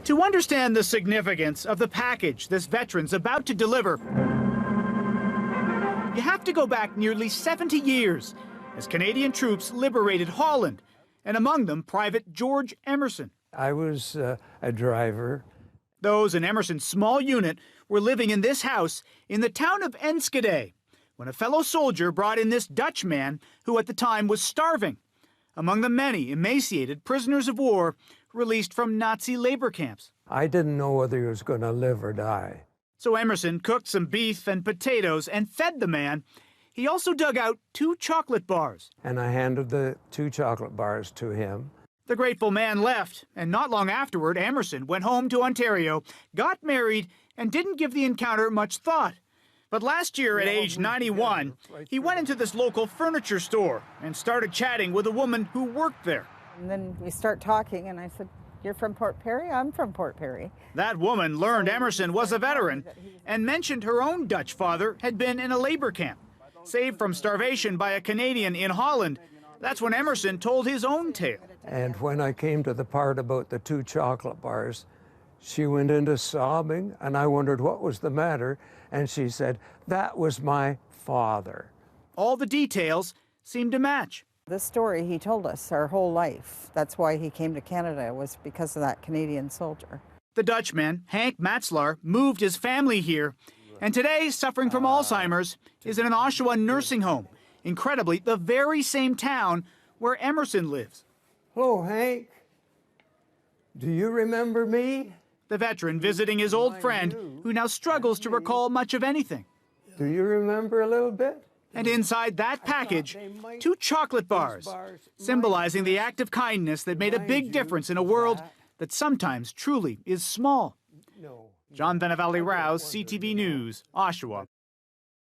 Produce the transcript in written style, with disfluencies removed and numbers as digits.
To understand the significance of the package this veteran's about to deliver, you have to go back nearly 70 years as Canadian troops liberated Holland, and among them Private George Emmerson. I was a driver. Those in Emerson's small unit were living in this house in the town of Enschede when a fellow soldier brought in this Dutch man who at the time was starving, among the many emaciated prisoners of war released from Nazi labor camps. I didn't know whether he was going to live or die. So Emerson cooked some beef and potatoes and fed the man. He also dug out 2 chocolate bars. And I handed the 2 chocolate bars to him. The grateful man left, and not long afterward, Emerson went home to Ontario, got married, and didn't give the encounter much thought. But last year, at age 91, he went into this local furniture store and started chatting with a woman who worked there. And then we start talking, and I said, "You're from Port Perry?" "I'm from Port Perry." That woman learned Emerson was a veteran and mentioned her own Dutch father had been in a labor camp, saved from starvation by a Canadian in Holland. That's when Emerson told his own tale. And when I came to the part about the 2 chocolate bars, she went into sobbing, and I wondered what was the matter, and she said, "That was my father." All the details seemed to match. This story he told us our whole life. That's why he came to Canada, was because of that Canadian soldier. The Dutchman, Hank Matzlaar, moved his family here, and today, suffering from Alzheimer's, is in an Oshawa nursing home. Incredibly, the very same town where Emerson lives. "Hello, Hank. Do you remember me?" The veteran visiting his old friend, who now struggles to recall much of anything. "Do you remember a little bit?" And inside that package, 2 chocolate bars, symbolizing the act of kindness that made a big difference in a world that sometimes truly is small. John Benavali Rouse, CTV News, Oshawa.